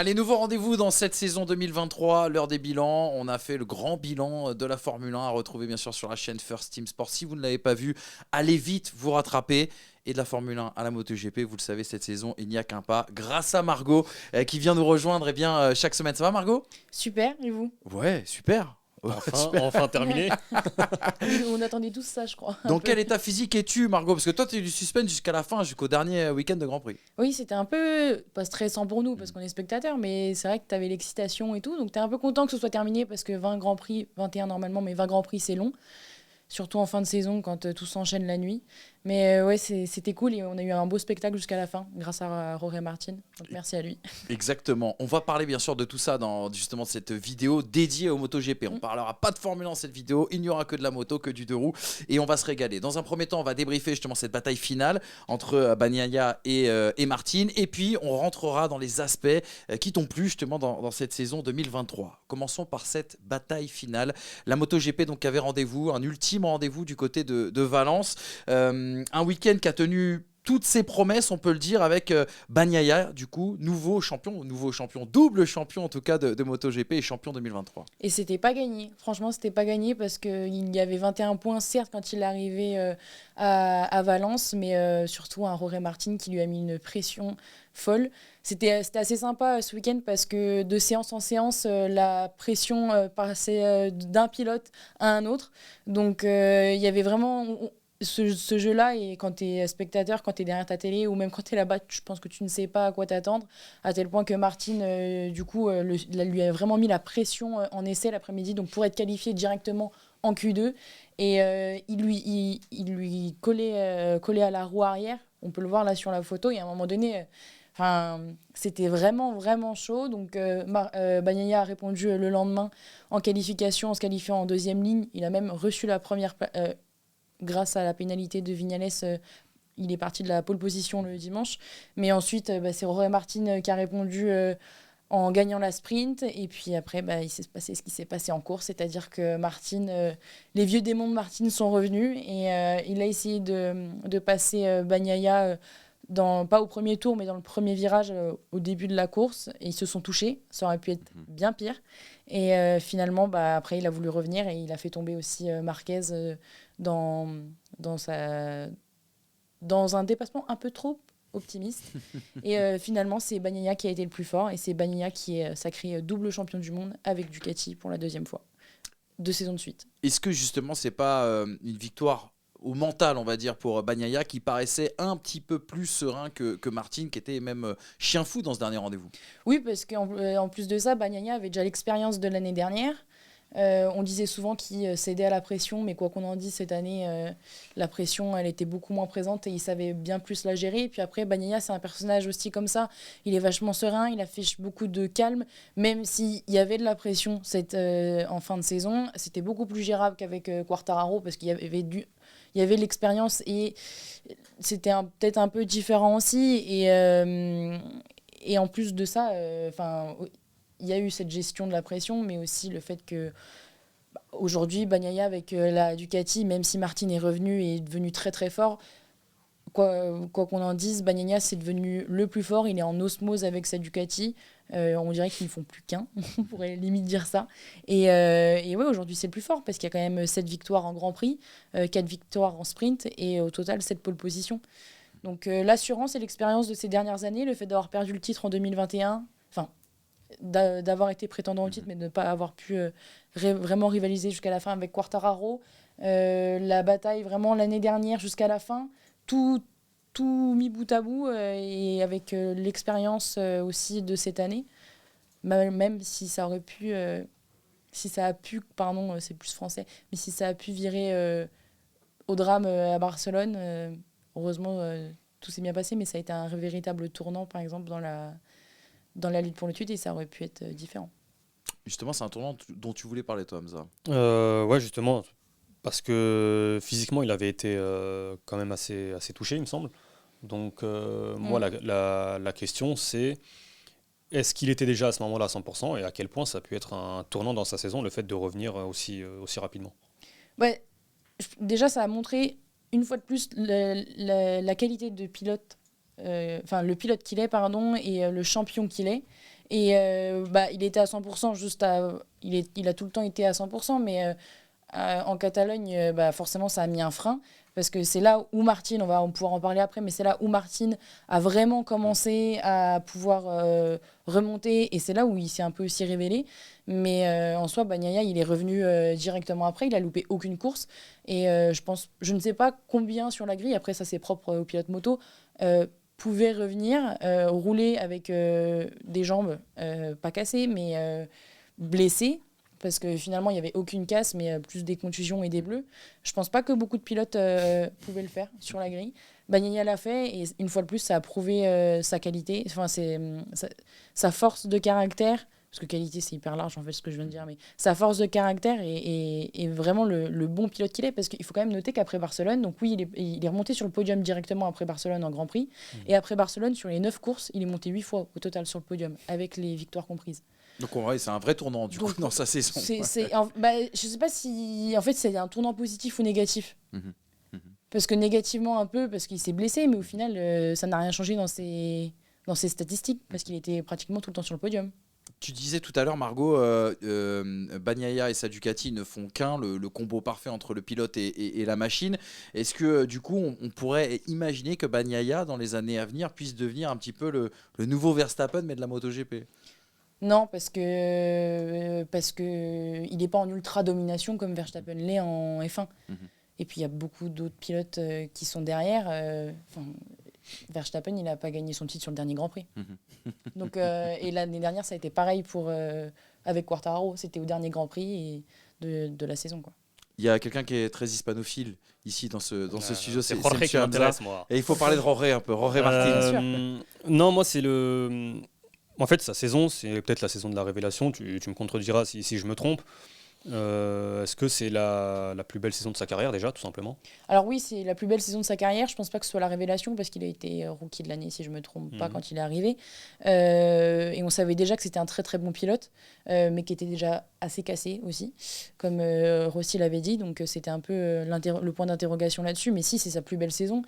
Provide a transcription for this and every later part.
Allez, nouveau rendez-vous dans cette saison 2023, l'heure des bilans. On a fait le grand bilan de la Formule 1 à retrouver bien sûr sur la chaîne First Team Sport. Si vous ne l'avez pas vu, allez vite vous rattraper. Et de la Formule 1 à la MotoGP, vous le savez, cette saison, il n'y a qu'un pas. Grâce à Margot qui vient nous rejoindre chaque semaine. Ça va Margot ? Super, et vous? Ouais, super. Enfin terminé. On attendait tous ça, je crois. Dans quel état physique es-tu, Margot ? Parce que toi, tu es du suspense jusqu'à la fin, jusqu'au dernier week-end de Grand Prix. Oui, c'était un peu, pas stressant pour nous, parce qu'on est spectateurs, mais c'est vrai que tu avais l'excitation et tout, donc tu es un peu content que ce soit terminé, parce que 20 Grands Prix, 21 normalement, mais 20 Grands Prix, c'est long. Surtout en fin de saison, quand tout s'enchaîne la nuit. Mais ouais, c'était cool et on a eu un beau spectacle jusqu'à la fin, grâce à Jorge Martin. Donc merci à lui. Exactement. On va parler bien sûr de tout ça dans justement cette vidéo dédiée au MotoGP. On parlera pas de Formule 1 dans cette vidéo, il n'y aura que de la moto, que du deux roues et on va se régaler. Dans un premier temps, on va débriefer justement cette bataille finale entre Bagnaia et Martin. Et puis, on rentrera dans les aspects qui t'ont plu justement dans cette saison 2023. Commençons par cette bataille finale. La MotoGP donc avait rendez-vous, un ultime rendez-vous du côté de Valence. Un week-end qui a tenu toutes ses promesses, on peut le dire, avec Bagnaia, du coup, nouveau champion, double champion en tout cas de MotoGP et champion 2023. Et c'était pas gagné. Franchement, c'était pas gagné parce qu'il y avait 21 points, certes, quand il est arrivé à Valence, mais surtout un Jorge Martin qui lui a mis une pression folle. C'était assez sympa ce week-end parce que de séance en séance, la pression passait d'un pilote à un autre. Donc, il y avait vraiment... Ce jeu-là, et quand tu es spectateur, quand tu es derrière ta télé, ou même quand tu es là-bas, je pense que tu ne sais pas à quoi t'attendre, à tel point que Martin, du coup, lui a vraiment mis la pression en essai l'après-midi, donc pour être qualifié directement en Q2. Et il lui collait à la roue arrière, on peut le voir là sur la photo, et à un moment donné... c'était vraiment, vraiment chaud. Donc, Bagnaia a répondu le lendemain en qualification, en se qualifiant en deuxième ligne. Il a même reçu la première grâce à la pénalité de Viñales, il est parti de la pole position le dimanche. Mais ensuite, c'est Jorge Martin qui a répondu en gagnant la sprint. Et puis après, il s'est passé ce qui s'est passé en course, c'est-à-dire que Martin, les vieux démons de Martin sont revenus et il a essayé de passer Bagnaia, pas au premier tour, mais dans le premier virage au début de la course. Et ils se sont touchés. Ça aurait pu être bien pire. Et finalement, après, il a voulu revenir et il a fait tomber aussi Marquez dans un dépassement un peu trop optimiste. Et finalement, c'est Bagnaia qui a été le plus fort. Et c'est Bagnaia qui est sacré double champion du monde avec Ducati pour la deuxième fois. 2 saisons de suite. Est-ce que justement, c'est pas une victoire au mental, on va dire, pour Bagnaia, qui paraissait un petit peu plus serein que Martin, qui était même chien fou dans ce dernier rendez-vous? Oui, parce qu'en plus de ça, Bagnaia avait déjà l'expérience de l'année dernière. On disait souvent qu'il cédait à la pression, mais quoi qu'on en dise, cette année, la pression, elle était beaucoup moins présente et il savait bien plus la gérer. Et puis après, Bagnaia, c'est un personnage aussi comme ça. Il est vachement serein, il affiche beaucoup de calme, même s'il y avait de la pression en fin de saison. C'était beaucoup plus gérable qu'avec Quartararo, parce qu'il y avait l'expérience et c'était peut-être un peu différent aussi. Et en plus de ça, il y a eu cette gestion de la pression, mais aussi le fait que aujourd'hui, Bagnaia avec la Ducati, même si Martin est revenu et est devenu très très fort, quoi qu'on en dise, Bagnaia c'est devenu le plus fort. Il est en osmose avec sa Ducati. On dirait qu'ils ne font plus qu'un, on pourrait limite dire ça. Et ouais, aujourd'hui c'est le plus fort parce qu'il y a quand même 7 victoires en Grand Prix, 4 victoires en sprint et au total 7 pole positions. Donc l'assurance et l'expérience de ces dernières années, le fait d'avoir perdu le titre en 2021, d'avoir été prétendant au titre mais de ne pas avoir pu vraiment rivaliser jusqu'à la fin avec Quartararo, la bataille vraiment l'année dernière jusqu'à la fin, tout mis bout à bout, et avec l'expérience aussi de cette année, même si ça aurait pu pardon, c'est plus français, mais si ça a pu virer au drame à Barcelone, heureusement tout s'est bien passé, mais ça a été un véritable tournant par exemple dans la lutte pour le titre et ça aurait pu être différent. Justement, c'est un tournant dont tu voulais parler, toi, Hamza. Ouais, justement, parce que physiquement, il avait été quand même assez touché, il me semble. Donc, moi, la question, c'est est-ce qu'il était déjà à ce moment-là à 100% et à quel point ça a pu être un tournant dans sa saison, le fait de revenir aussi rapidement? Ouais, déjà, ça a montré, une fois de plus, la qualité de pilote, le pilote qu'il est, pardon, et le champion qu'il est. Et il était à 100%, il a tout le temps été à 100%, mais en Catalogne, forcément, ça a mis un frein. Parce que c'est là où Martin, on va pouvoir en parler après, mais c'est là où Martin a vraiment commencé à pouvoir remonter. Et c'est là où il s'est un peu aussi révélé. Mais en soi, Bagnaia, il est revenu directement après. Il a loupé aucune course. Et je ne sais pas combien sur la grille, après ça c'est propre aux pilotes moto, pouvait revenir, rouler avec des jambes pas cassées, mais blessées. Parce que finalement, il n'y avait aucune casse, mais plus des contusions et des bleus. Je pense pas que beaucoup de pilotes pouvaient le faire sur la grille. Bagnaia l'a fait, et une fois de plus, ça a prouvé sa qualité, enfin, sa force de caractère, parce que qualité, c'est hyper large, en fait, ce que je viens de dire, mais sa force de caractère et vraiment le bon pilote qu'il est, parce qu'il faut quand même noter qu'après Barcelone, donc oui, il est remonté sur le podium directement après Barcelone en Grand Prix, et après Barcelone, sur les 9 courses, il est monté 8 fois au total sur le podium, avec les victoires comprises. Donc en vrai, c'est un vrai tournant du coup dans sa saison. Je sais pas si en fait c'est un tournant positif ou négatif. Parce que négativement un peu parce qu'il s'est blessé, mais au final ça n'a rien changé dans ses statistiques parce qu'il était pratiquement tout le temps sur le podium. Tu disais tout à l'heure, Margot, Bagnaia et sa Ducati ne font qu'un, le combo parfait entre le pilote et la machine. Est-ce que du coup, on pourrait imaginer que Bagnaia, dans les années à venir, puisse devenir un petit peu le nouveau Verstappen, mais de la MotoGP ? Non, parce que il n'est pas en ultra domination comme Verstappen l'est en F1. Et puis il y a beaucoup d'autres pilotes qui sont derrière. Verstappen, il n'a pas gagné son titre sur le dernier Grand Prix. Donc, et l'année dernière, ça a été pareil avec Quartararo. C'était au dernier Grand Prix de la saison, quoi. Il y a quelqu'un qui est très hispanophile ici dans ce studio, c'est Jorge qui m'intéresse, moi. Et il faut parler de Jorge un peu, Jorge Martin. Non, moi c'est le... En fait, sa saison, c'est peut-être la saison de la révélation. Tu me contrediras si je me trompe. Est-ce que c'est la plus belle saison de sa carrière déjà, tout simplement ? Alors oui, c'est la plus belle saison de sa carrière. Je pense pas que ce soit la révélation parce qu'il a été rookie de l'année, si je me trompe pas, quand il est arrivé. Et on savait déjà que c'était un très très bon pilote, mais qui était déjà assez cassé aussi, comme Rossi l'avait dit. Donc c'était un peu le point d'interrogation là-dessus. Mais si, c'est sa plus belle saison.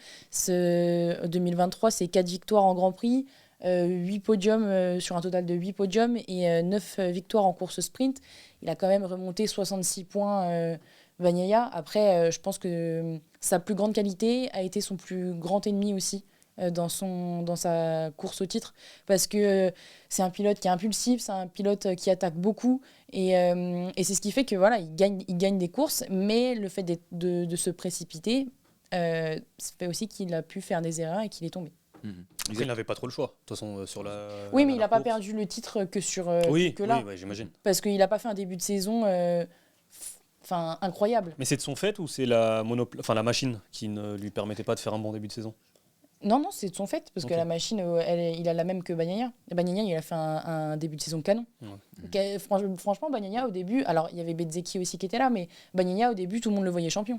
2023, c'est 4 victoires en Grand Prix. 8 podiums sur un total de 8 podiums et 9 victoires en course sprint. Il a quand même remonté 66 points Bagnaia. Après, je pense que sa plus grande qualité a été son plus grand ennemi aussi dans sa course au titre. Parce que c'est un pilote qui est impulsif, c'est un pilote qui attaque beaucoup. Et c'est ce qui fait que voilà, il gagne des courses. Mais le fait de se précipiter, ça fait aussi qu'il a pu faire des erreurs et qu'il est tombé. Il n'avait pas trop le choix, de toute façon, sur la. Oui, mais il n'a pas perdu le titre que sur là. Oui, j'imagine. Parce qu'il n'a pas fait un début de saison incroyable. Mais c'est de son fait ou c'est la machine qui ne lui permettait pas de faire un bon début de saison ? Non, c'est de son fait, parce que la machine, il a la même que Bagnaia. Bagnaia, il a fait un début de saison canon. Ouais. Franchement, Bagnaia, au début, alors il y avait Bezzecchi aussi qui était là, mais Bagnaia, au début, tout le monde le voyait champion.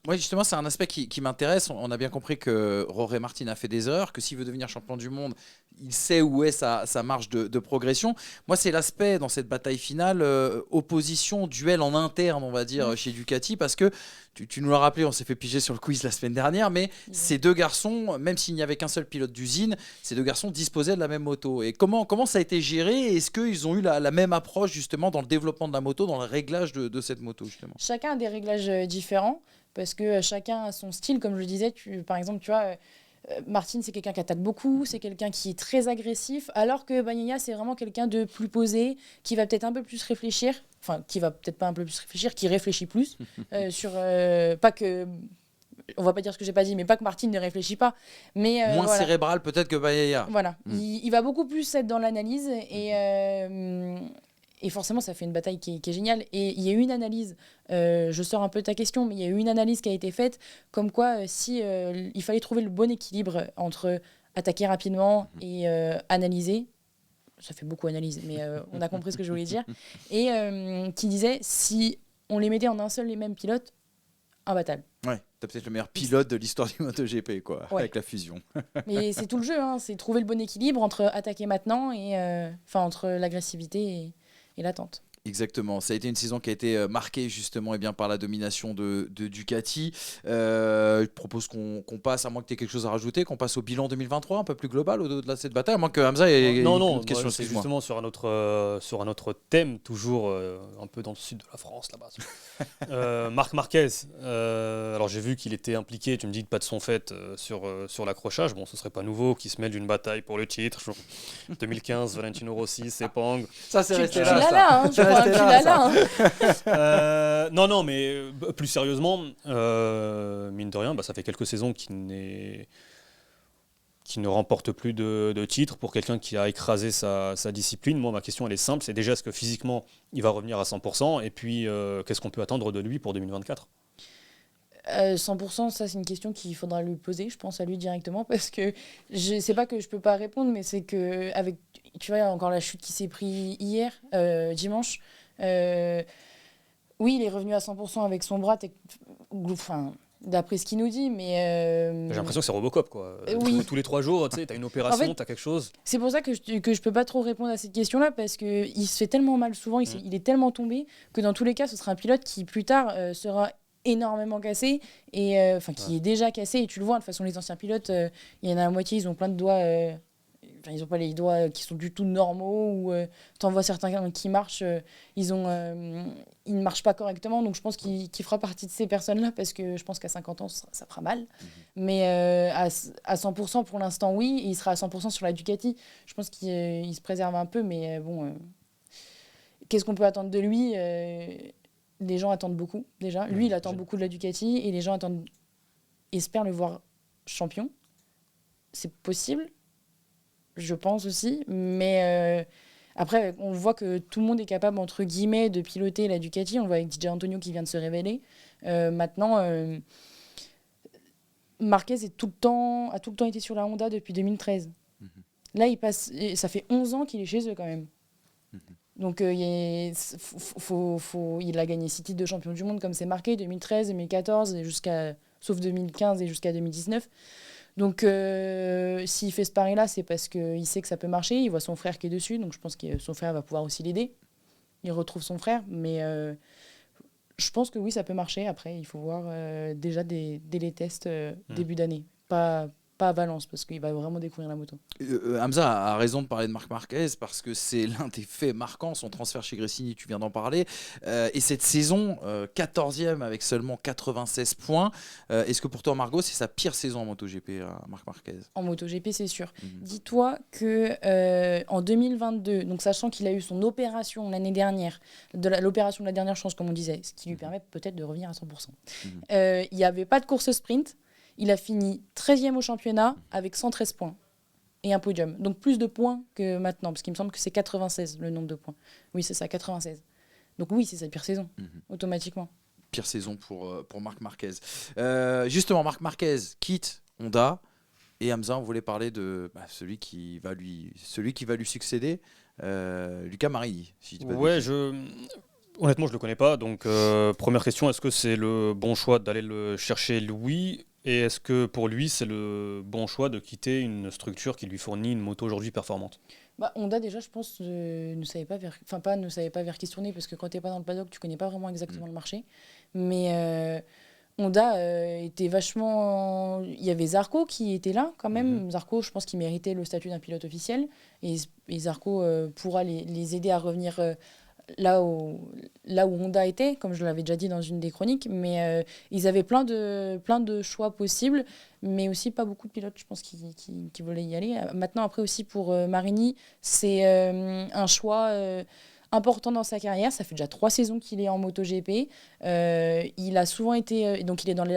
Oui, justement, c'est un aspect qui m'intéresse. On a bien compris que Jorge Martin a fait des erreurs, que s'il veut devenir champion du monde, il sait où est sa marge de progression. Moi, c'est l'aspect dans cette bataille finale, opposition, duel en interne, on va dire, chez Ducati, parce que tu nous l'as rappelé, on s'est fait piger sur le quiz la semaine dernière, mais ces deux garçons, même s'il n'y avait qu'un seul pilote d'usine, ces deux garçons disposaient de la même moto. Et comment ça a été géré ? Est-ce qu'ils ont eu la même approche justement dans le développement de la moto, dans le réglage de cette moto justement ? Chacun a des réglages différents. Parce que chacun a son style, comme je le disais. Par exemple, tu vois, Martin, c'est quelqu'un qui attaque beaucoup, c'est quelqu'un qui est très agressif, alors que Bagnaia, c'est vraiment quelqu'un de plus posé, qui va peut-être un peu plus réfléchir, enfin, qui va peut-être pas un peu plus réfléchir, qui réfléchit plus, pas que... On va pas dire ce que j'ai pas dit, mais pas que Martin ne réfléchit pas. Mais, moins cérébral peut-être que Bagnaia. Voilà, il va beaucoup plus être dans l'analyse et forcément, ça fait une bataille qui est géniale. Et il y a eu une analyse, je sors un peu de ta question, mais il y a eu une analyse qui a été faite, comme quoi il fallait trouver le bon équilibre entre attaquer rapidement et analyser. Ça fait beaucoup analyse, mais on a compris ce que je voulais dire. Et qui disait, si on les mettait en un seul les mêmes pilotes, imbattable. Ouais, t'as peut-être le meilleur pilote de l'histoire du MotoGP, quoi, avec la fusion. Mais c'est tout le jeu, hein, c'est trouver le bon équilibre entre attaquer maintenant et entre l'agressivité et l'attente. Exactement, ça a été une saison qui a été marquée justement et bien, par la domination de Ducati. Je propose qu'on passe, à moins que tu aies quelque chose à rajouter, qu'on passe au bilan 2023 un peu plus global au-delà de cette bataille, à moins que Hamza ait Non, une non, autre question. c'est Excuse-moi. justement sur un autre thème, toujours un peu dans le sud de la France, là-bas. Marc Marquez, alors j'ai vu qu'il était impliqué, tu me dis que pas de son fait sur l'accrochage. Bon, ce serait pas nouveau qu'il se mêle d'une bataille pour le titre. 2015, Valentino Rossi, Sepang. Ça, c'est Tu resté l'as là. là, hein, tu l'as là. Non, mais plus sérieusement, mine de rien, ça fait quelques saisons qu'il ne remporte plus de titres pour quelqu'un qui a écrasé sa discipline. Moi, ma question, elle est simple. C'est déjà, est-ce que physiquement, il va revenir à 100% ? Et puis, qu'est-ce qu'on peut attendre de lui pour 2024 ? 100%, ça c'est une question qu'il faudra lui poser, je pense à lui directement, parce que c'est pas que je peux pas répondre, mais c'est que avec, tu vois, encore la chute qui s'est prise hier, dimanche, oui, il est revenu à 100% avec son bras, enfin, d'après ce qu'il nous dit, mais... J'ai l'impression que c'est Robocop, quoi. Oui. Tous les 3 jours, tu sais, t'as une opération, En fait, t'as quelque chose. C'est pour ça que je peux pas trop répondre à cette question-là, parce qu'il se fait tellement mal souvent, il est tellement tombé, que dans tous les cas, ce sera un pilote qui, plus tard, sera énormément cassé, et qui est déjà cassé, et tu le vois, de toute façon, les anciens pilotes, il y en a la moitié, ils ont plein de doigts... ils n'ont pas les doigts qui sont du tout normaux, ou t'en vois certains qui marchent, ils ne marchent pas correctement, donc je pense qu'il fera partie de ces personnes-là, parce que je pense qu'à 50 ans, ça fera mal. Mais à 100% pour l'instant, oui, et il sera à 100% sur la Ducati. Je pense qu'il se préserve un peu, mais bon, qu'est-ce qu'on peut attendre de lui ? Les gens attendent beaucoup, déjà. Lui, il attend beaucoup de la Ducati, et les gens espèrent le voir champion. C'est possible, je pense aussi, mais après, on voit que tout le monde est capable, entre guillemets, de piloter la Ducati. On le voit avec DJ Antonio qui vient de se révéler. Maintenant, Marquez a tout le temps été sur la Honda depuis 2013. Là, ça fait 11 ans qu'il est chez eux quand même. Donc, il a gagné 6 titres de champion du monde, comme c'est marqué, 2013, 2014, sauf 2015 et jusqu'à 2019. Donc, s'il fait ce pari-là, c'est parce qu'il sait que ça peut marcher. Il voit son frère qui est dessus, donc je pense que son frère va pouvoir aussi l'aider. Il retrouve son frère, mais je pense que oui, ça peut marcher. Après, il faut voir déjà dès les tests début d'année. Pas à Valence, parce qu'il va vraiment découvrir la moto. Hamza a raison de parler de Marc Marquez, parce que c'est l'un des faits marquants, son transfert chez Gresini, tu viens d'en parler. Et cette saison, 14e avec seulement 96 points. Est-ce que pour toi, Margot, c'est sa pire saison en MotoGP, Marc Marquez ? En MotoGP, c'est sûr. Dis-toi qu'en 2022, donc sachant qu'il a eu son opération l'année dernière, l'opération de la dernière chance, comme on disait, ce qui lui permet peut-être de revenir à 100%, il n'y avait pas de course sprint. Il a fini 13e au championnat avec 113 points et un podium. Donc plus de points que maintenant, parce qu'il me semble que c'est 96 le nombre de points. Oui, c'est ça, 96. Donc oui, c'est sa pire saison, automatiquement. Pire saison pour Marc Marquez. Justement, Marc Marquez quitte Honda, et Hamza, on voulait parler de celui qui va lui succéder, Luca Marini. Si Honnêtement, je le connais pas. Donc, première question, est-ce que c'est le bon choix d'aller le chercher, Louis ? Et est-ce que pour lui, c'est le bon choix de quitter une structure qui lui fournit une moto aujourd'hui performante ? Honda, déjà, je pense, ne savait pas vers qui se tourner, parce que quand tu n'es pas dans le paddock, tu connais pas vraiment exactement le marché. Mais Honda était vachement... Il y avait Zarco qui était là, quand même. Zarco, je pense qu'il méritait le statut d'un pilote officiel. Et Zarco pourra les aider à revenir... là où Honda était, comme je l'avais déjà dit dans une des chroniques, mais ils avaient plein de choix possibles, mais aussi pas beaucoup de pilotes, je pense, qui voulaient y aller. Maintenant, après aussi pour Marini, c'est un choix important dans sa carrière. Ça fait déjà 3 saisons qu'il est en MotoGP. Il a souvent été... donc il est dans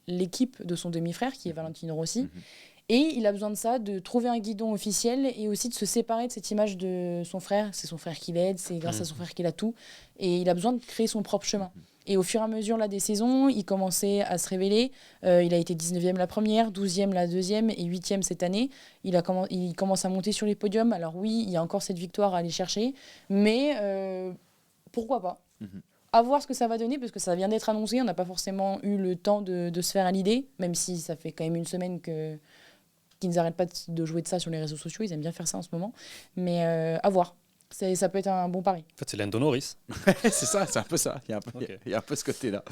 l'équipe de son demi-frère, qui est Valentino Rossi. Et il a besoin de ça, de trouver un guidon officiel, et aussi de se séparer de cette image de son frère. C'est son frère qui l'aide, c'est grâce à son frère qu'il a tout. Et il a besoin de créer son propre chemin. Et au fur et à mesure là, des saisons, il commençait à se révéler. Il a été 19e la première, 12e la deuxième et 8e cette année. Il commence à monter sur les podiums. Alors oui, il y a encore cette victoire à aller chercher, mais pourquoi pas ? À voir ce que ça va donner, parce que ça vient d'être annoncé. On n'a pas forcément eu le temps de se faire à l'idée, même si ça fait quand même une semaine qu'ils n'arrêtent pas de jouer de ça sur les réseaux sociaux. Ils aiment bien faire ça en ce moment. Mais à voir. Ça peut être un bon pari. En fait, c'est Lando Norris. C'est ça, c'est un peu ça. Il y a un peu, Ok. il y a un peu ce côté-là.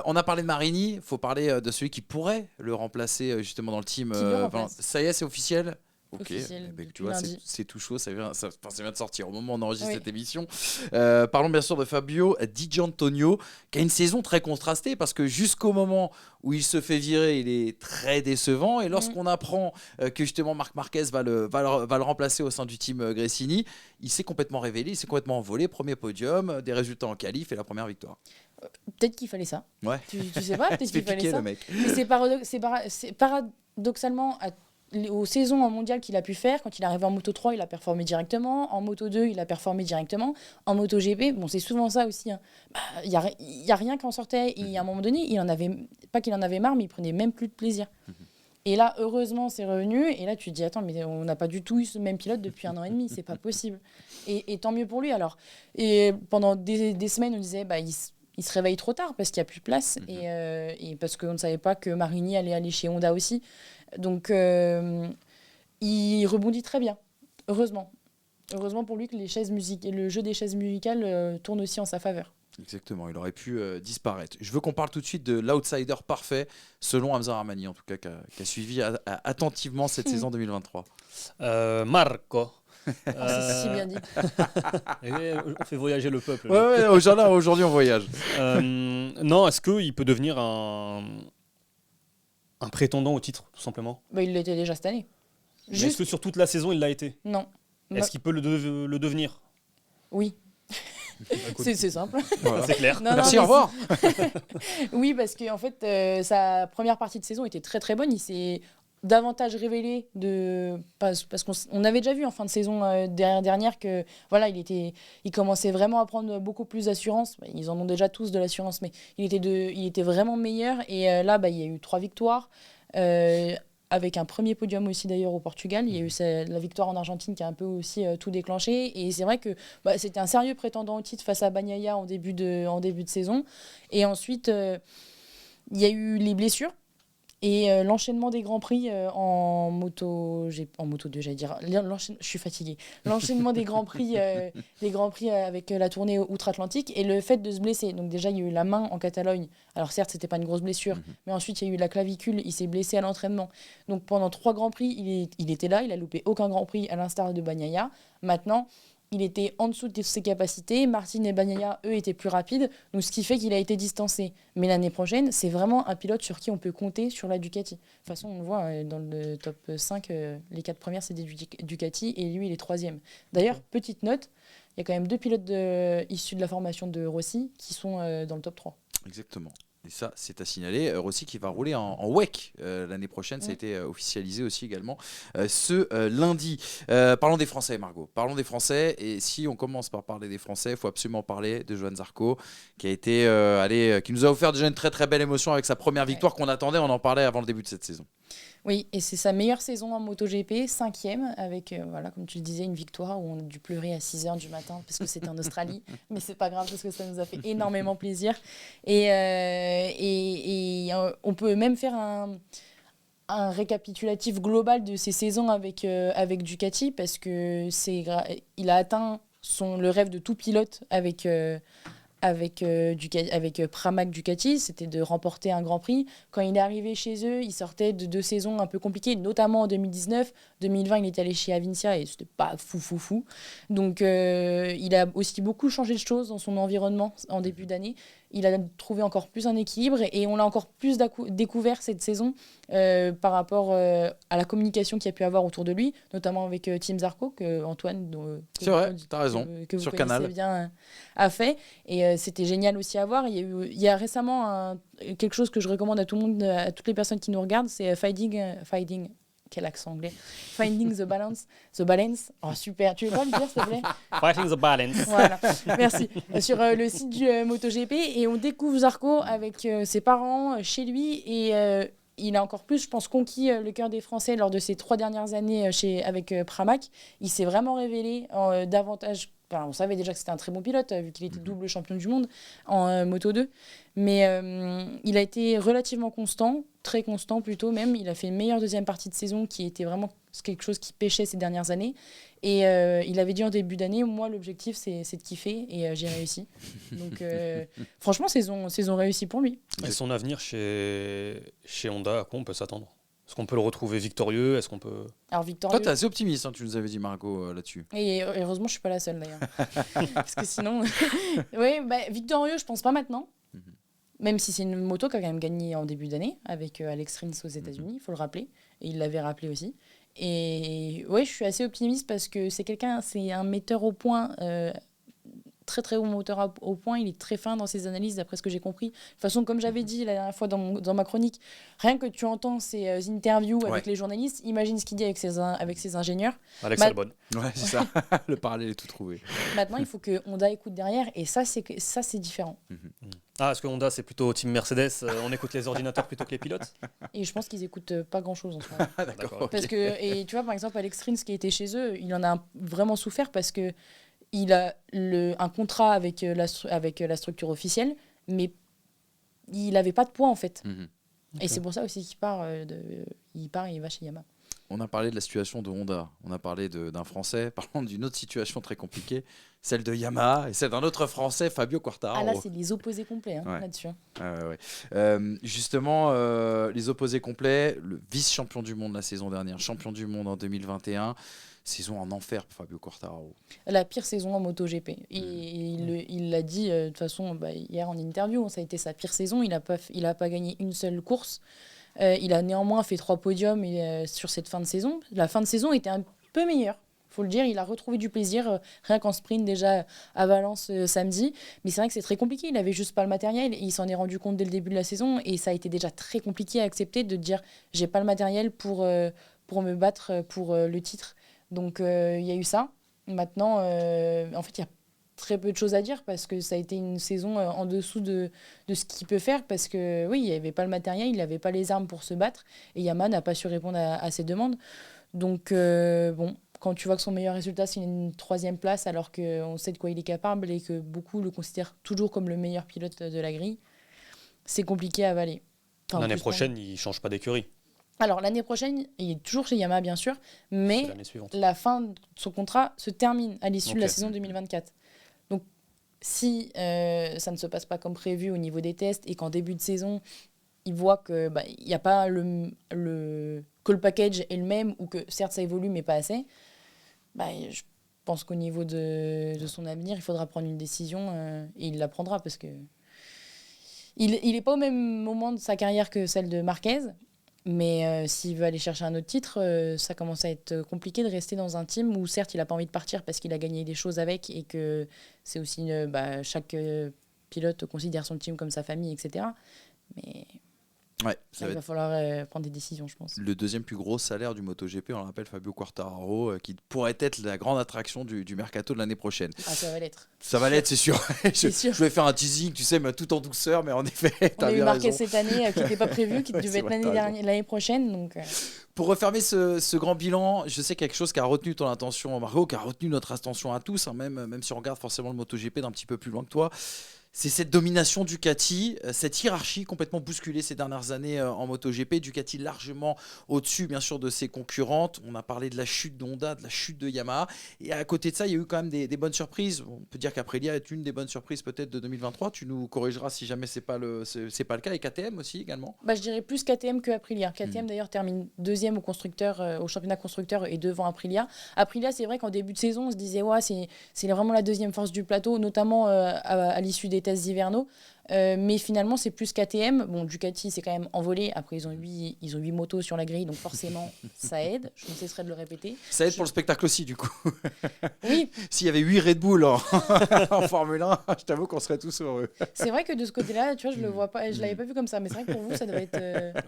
On a parlé de Marini, il faut parler de celui qui pourrait le remplacer justement dans le team. Qui le remplace. Ça y est, c'est officiel. Ok, Officiel, eh ben, tu depuis vois, lundi. c'est tout chaud, ça vient de sortir au moment où on enregistre Oui. cette émission. Parlons bien sûr de Fabio Di Gianantonio, qui a une saison très contrastée parce que jusqu'au moment où il se fait virer, il est très décevant. Et lorsqu'on apprend que justement Marc Marquez va le remplacer au sein du team Gresini, il s'est complètement révélé, il s'est complètement envolé. Premier podium, des résultats en qualif et la première victoire. Peut-être qu'il fallait ça. Ouais. Tu sais pas, peut-être C'est qu'il fallait piqué ça. le mec. Mais c'est paradoxalement, aux saisons en mondial qu'il a pu faire, quand il est arrivé en Moto 3, il a performé directement. En Moto 2, il a performé directement. En Moto GP, bon, c'est souvent ça aussi. Il n'y a rien qui en sortait. Et à un moment donné, pas qu'il en avait marre, mais il prenait même plus de plaisir. Et là, heureusement, c'est revenu. Et là, tu te dis, attends, mais on n'a pas du tout eu ce même pilote depuis 1 an et demi. C'est pas possible. Et tant mieux pour lui, alors. Et pendant des semaines, on disait, il se réveille trop tard parce qu'il n'y a plus de place. Et parce qu'on ne savait pas que Marini allait aller chez Honda aussi. Donc, il rebondit très bien, heureusement. Heureusement pour lui que le jeu des chaises musicales tourne aussi en sa faveur. Exactement, il aurait pu disparaître. Je veux qu'on parle tout de suite de l'outsider parfait, selon Hamza Armani, en tout cas, qui a suivi attentivement cette saison 2023. Marco. C'est si bien dit. On fait voyager le peuple. Ouais, aujourd'hui on voyage. Non, est-ce qu'il peut devenir un prétendant au titre, tout simplement? Il l'était déjà cette année. Mais est-ce que sur toute la saison, il l'a été? Non. Est-ce qu'il peut le devenir? Oui. Écoute, C'est simple. Voilà. c'est clair. Non, Merci, mais au revoir. Oui, parce qu'en fait, sa première partie de saison était très très bonne. Il s'est davantage révélé parce qu'on avait déjà vu en fin de saison dernière que voilà, il commençait vraiment à prendre beaucoup plus d'assurance. Ils en ont déjà tous de l'assurance, mais il était vraiment meilleur. Et là, il y a eu 3 victoires. Avec un premier podium aussi d'ailleurs au Portugal. Il y a eu la victoire en Argentine qui a un peu aussi tout déclenché. Et c'est vrai que c'était un sérieux prétendant au titre face à Bagnaia en début de saison. Et ensuite, il y a eu les blessures. Et l'enchaînement des Grands Prix en moto 2, j'allais dire. Je suis fatiguée. L'enchaînement des Grands Prix, avec la tournée outre-Atlantique et le fait de se blesser. Donc déjà, il y a eu la main en Catalogne. Alors certes, c'était pas une grosse blessure, mais ensuite, il y a eu la clavicule. Il s'est blessé à l'entraînement. Donc pendant 3 Grands Prix, il était là. Il a loupé aucun Grand Prix à l'instar de Bagnaia. Maintenant, il était en dessous de ses capacités. Martin et Bagnaia, eux, étaient plus rapides. Donc, ce qui fait qu'il a été distancé. Mais l'année prochaine, c'est vraiment un pilote sur qui on peut compter sur la Ducati. De toute façon, on le voit dans le top 5, les 4 premières, c'est des Ducati. Et lui, il est 3e. D'ailleurs, petite note, il y a quand même 2 pilotes issus de la formation de Rossi qui sont dans le top 3. Exactement. Et ça, c'est à signaler. Rossi qui va rouler en WEC l'année prochaine. Ça a été officialisé aussi également ce lundi. Parlons des Français, Margot. Parlons des Français. Et si on commence par parler des Français, il faut absolument parler de Johan Zarco, qui a été, qui nous a offert déjà une très très belle émotion avec sa première victoire qu'on attendait. On en parlait avant le début de cette saison. Oui, et c'est sa meilleure saison en MotoGP, 5e, avec, comme tu le disais, une victoire où on a dû pleurer à 6h du matin parce que c'était en Australie. Mais c'est pas grave parce que ça nous a fait énormément plaisir. Et on peut même faire un récapitulatif global de ses saisons avec Ducati parce que il a atteint le rêve de tout pilote avec Pramac Ducati, c'était de remporter un Grand Prix. Quand il est arrivé chez eux, il sortait de 2 saisons un peu compliquées, notamment en 2019. 2020, il était allé chez Avincia et c'était pas fou. Donc, il a aussi beaucoup changé de choses dans son environnement en début d'année. Il a trouvé encore plus un équilibre et on l'a encore plus découvert cette saison par rapport à la communication qu'il y a pu avoir autour de lui, notamment avec Team Zarco, que Antoine, c'est vrai, t'as raison, que vous sur connaissez Canal bien, a fait. Et c'était génial aussi à voir. Il y a récemment quelque chose que je recommande à tout le monde, à toutes les personnes qui nous regardent, c'est Finding quel accent anglais. Finding the balance. Oh, super. Tu veux pas le dire, s'il te plaît? Fighting the balance. Voilà, merci. Sur le site du MotoGP. Et on découvre Zarco avec ses parents chez lui. Et il a encore plus, je pense, conquis le cœur des Français lors de ces 3 dernières années avec Pramac. Il s'est vraiment révélé davantage Enfin, on savait déjà que c'était un très bon pilote, vu qu'il était double champion du monde en Moto 2. Mais il a été relativement constant, très constant plutôt même. Il a fait une meilleure deuxième partie de saison qui était vraiment quelque chose qui pêchait ces dernières années. Et il avait dit en début d'année, moi l'objectif c'est de kiffer et j'ai réussi. Donc franchement, saison réussie pour lui. Et son avenir chez Honda, à quoi on peut s'attendre? Est-ce qu'on peut le retrouver victorieux? Est-ce qu'on peut... Alors Toi, victorieux. t'es assez optimiste, hein, tu nous avais dit, Margot, là-dessus. Et heureusement, je suis pas la seule d'ailleurs. Parce que sinon. Oui, victorieux, je pense pas maintenant. Même si c'est une moto qui a quand même gagné en début d'année avec Alex Rins aux États-Unis, il faut le rappeler. Et il l'avait rappelé aussi. Et ouais, je suis assez optimiste parce que c'est un metteur au point. Très très bon moteur au point, il est très fin dans ses analyses d'après ce que j'ai compris. De toute façon, comme j'avais dit la dernière fois dans ma chronique, rien que tu entends ses interviews avec les journalistes, imagine ce qu'il dit avec ses ingénieurs. Alex Albon. Ouais, c'est ça. Le parallèle est tout trouvé. Maintenant, il faut que Honda écoute derrière et ça c'est différent. Ah, est-ce que Honda c'est plutôt team Mercedes, on écoute les ordinateurs plutôt que les pilotes? Et je pense qu'ils écoutent pas grand-chose en ce moment. D'accord. Okay. Parce que, et tu vois, par exemple, Alex Rins qui était chez eux, il en a vraiment souffert parce que il a un contrat avec la structure officielle, mais il n'avait pas de poids en fait. Okay. Et c'est pour ça aussi qu'il part et il va chez Yamaha. On a parlé de la situation de Honda, on a parlé d'un Français, parlons d'une autre situation très compliquée, celle de Yamaha et celle d'un autre Français, Fabio Quartararo. Ah là, c'est les opposés complets là-dessus. Justement, les opposés complets, le vice-champion du monde la saison dernière, champion du monde en 2021, saison en enfer pour Fabio Quartararo. La pire saison en MotoGP. Il l'a dit de toute façon hier en interview, ça a été sa pire saison, il n'a pas gagné une seule course. Il a néanmoins fait 3 podiums sur cette fin de saison. La fin de saison était un peu meilleure, il faut le dire. Il a retrouvé du plaisir, rien qu'en sprint déjà à Valence samedi. Mais c'est vrai que c'est très compliqué. Il n'avait juste pas le matériel. Et il s'en est rendu compte dès le début de la saison. Et ça a été déjà très compliqué à accepter de dire j'ai pas le matériel pour me battre pour le titre. Donc il y a eu ça. Maintenant, en fait, il y a très peu de choses à dire parce que ça a été une saison en dessous de ce qu'il peut faire parce que oui, il n'y avait pas le matériel, il n'avait pas les armes pour se battre et Yamaha n'a pas su répondre à ses demandes. Donc bon, quand tu vois que son meilleur résultat c'est une 3e place alors qu'on sait de quoi il est capable et que beaucoup le considèrent toujours comme le meilleur pilote de la grille, c'est compliqué à avaler. Enfin, l'année prochaine, il ne change pas d'écurie. Alors, l'année prochaine, il est toujours chez Yamaha, bien sûr, mais la fin de son contrat se termine à l'issue de la saison 2024. Donc, si ça ne se passe pas comme prévu au niveau des tests et qu'en début de saison, il voit que y a pas que le package est le même ou que certes ça évolue mais pas assez, je pense qu'au niveau de son avenir, il faudra prendre une décision et il la prendra parce que il n'est pas au même moment de sa carrière que celle de Marquez. Mais s'il veut aller chercher un autre titre, ça commence à être compliqué de rester dans un team où certes il n'a pas envie de partir parce qu'il a gagné des choses avec et que c'est aussi chaque pilote considère son team comme sa famille, etc. Mais il va falloir prendre des décisions, je pense. Le deuxième plus gros salaire du MotoGP, on le rappelle, Fabio Quartararo, qui pourrait être la grande attraction du mercato de l'année prochaine. Ah, ça va l'être. Ça va l'être, c'est sûr. Je vais faire un teasing, tu sais, mais tout en douceur, mais en effet, on a eu Marquez cette année qui n'était pas prévu, qui devait être l'année prochaine. Donc, Pour refermer ce grand bilan, je sais quelque chose qui a retenu ton attention, Margot, qui a retenu notre attention à tous, hein, même si on regarde forcément le MotoGP d'un petit peu plus loin que toi. C'est cette domination Ducati, cette hiérarchie complètement bousculée ces dernières années en MotoGP. Ducati largement au-dessus, bien sûr, de ses concurrentes. On a parlé de la chute de Honda, de la chute de Yamaha. Et à côté de ça, il y a eu quand même des bonnes surprises. On peut dire qu'Aprilia est une des bonnes surprises peut-être de 2023. Tu nous corrigeras si jamais c'est pas le cas. Et KTM aussi également. Je dirais plus KTM que Aprilia. KTM d'ailleurs termine 2e au championnat constructeur et devant Aprilia. Aprilia, c'est vrai qu'en début de saison, on se disait c'est vraiment la 2e force du plateau, notamment à l'issue des tests hivernaux. Mais finalement, c'est plus KTM. Bon, Ducati, c'est quand même envolé. Après, ils ont 8 motos sur la grille, donc forcément, ça aide. Je ne cesserai de le répéter. Ça aide pour le spectacle aussi, du coup. Oui. S'il y avait 8 Red Bull en Formule 1, je t'avoue qu'on serait tous heureux. C'est vrai que de ce côté-là, tu vois, je le vois pas, je l'avais pas vu comme ça. Mais c'est vrai que pour vous, ça devrait être.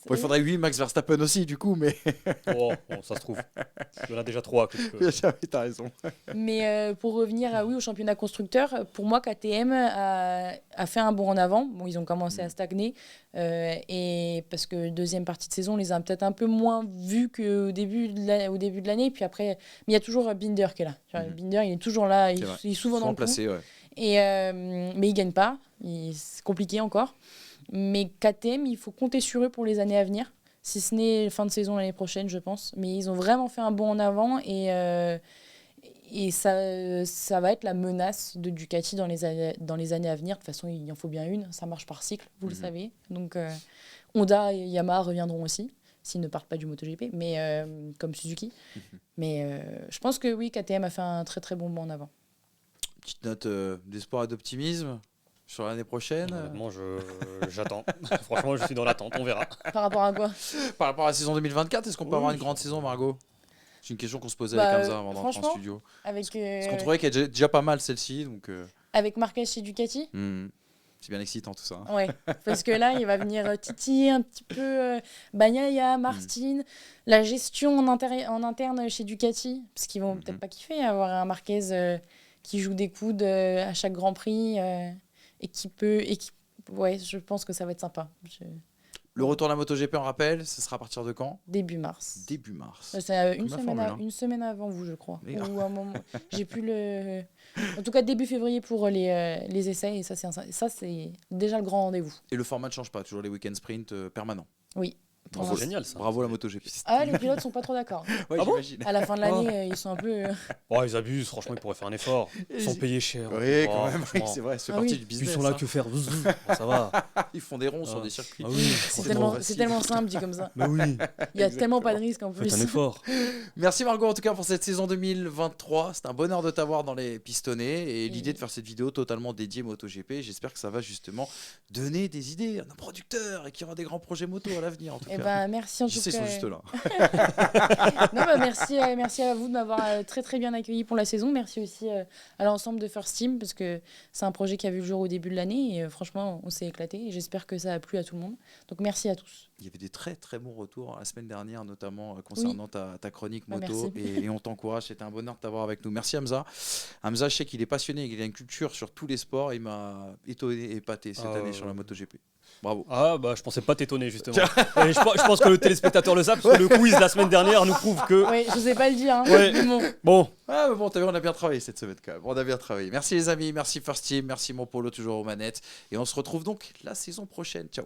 Bon, il faudrait lui, Max Verstappen aussi, du coup, mais Oh, bon, ça se trouve. Il y en a déjà 3 que tu peux. t'as raison. Mais pour revenir au championnat constructeur, pour moi, KTM a fait un bond en avant. Bon, ils ont commencé à stagner. Et parce que deuxième partie de saison, on les a peut-être un peu moins vus qu'au début de l'année. Puis après, mais il y a toujours Binder qui est là. Tu vois, Binder, il est toujours là. Il est souvent dans le coup. Placé, ouais. Mais il ne gagne pas. C'est compliqué encore. Mais KTM, il faut compter sur eux pour les années à venir. Si ce n'est fin de saison l'année prochaine, je pense. Mais ils ont vraiment fait un bond en avant et ça va être la menace de Ducati dans les années à venir. De toute façon, il en faut bien une. Ça marche par cycle, vous le savez. Donc, Honda et Yamaha reviendront aussi, s'ils ne partent pas du MotoGP, mais, comme Suzuki. Mais je pense que oui, KTM a fait un très très bon bond en avant. Petite note d'espoir et d'optimisme sur l'année prochaine. Honnêtement, j'attends. Franchement, je suis dans l'attente, on verra. Par rapport à quoi? Par rapport à la saison 2024, est-ce qu'on peut avoir une grande saison, Margot? C'est une question qu'on se posait avec Hamza avant d'entrer en studio. Avec, parce qu'on trouvait qu'elle est déjà pas mal celle-ci. Donc, avec Marquez chez Ducati. C'est bien excitant tout ça. Ouais, parce que là, il va venir titiller un petit peu Bagnaia, Martin, la gestion en interne chez Ducati, parce qu'ils vont peut-être pas kiffer avoir un Marquez qui joue des coudes à chaque Grand Prix et qui peut... Ouais, je pense que ça va être sympa. Le retour de la MotoGP, on rappelle, ce sera à partir de quand? Début mars. Début mars. C'est une semaine avant vous, je crois. Ou un moment. J'ai plus le... En tout cas, début février pour les essais. Et ça, c'est déjà le grand rendez-vous. Et le format ne change pas, toujours les week-end sprint permanents. Oui. C'est génial ça. Bravo la MotoGP. Ah, les pilotes sont pas trop d'accord. Ouais, j'imagine. À la fin de l'année, ils sont un peu... Oh, ils abusent, franchement, ils pourraient faire un effort. Ils sont payés cher. Oui, quand même, oui, c'est vrai, c'est partie du business. Ils sont là que faire. Ça va. Ils font des ronds sur des circuits. Ah oui, c'est tellement simple dit comme ça. Mais oui. Il y a tellement pas de risque en plus. Faites un effort. Merci Margot en tout cas pour cette saison 2023. C'est un bonheur de t'avoir dans les pistonnés et l'idée de faire cette vidéo totalement dédiée MotoGP. J'espère que ça va justement donner des idées à nos producteurs et qu'il y aura des grands projets moto à l'avenir en tout cas. Bah, merci en tout cas. Ils sont juste là. Non, bah, merci à vous de m'avoir très très bien accueilli pour la saison. Merci aussi à l'ensemble de First Team parce que c'est un projet qui a vu le jour au début de l'année et franchement on s'est éclaté et j'espère que ça a plu à tout le monde. Donc merci à tous. Il y avait des très très bons retours la semaine dernière, notamment concernant ta chronique moto. Bah, et on t'encourage. C'était un bonheur de t'avoir avec nous. Merci Hamza. Hamza, je sais qu'il est passionné, il a une culture sur tous les sports. Il m'a étonné et épaté cette année sur la MotoGP. Bravo. Ah bah je pensais pas t'étonner justement. Et je pense que le téléspectateur le sait parce que le quiz la semaine dernière nous prouve que. Oui, je sais pas le dire. Hein, ouais. Bon. Ah mais bon, t'as vu, on a bien travaillé cette semaine quand même. On a bien travaillé. Merci les amis, merci First Team, merci mon Polo toujours aux manettes. Et on se retrouve donc la saison prochaine. Ciao.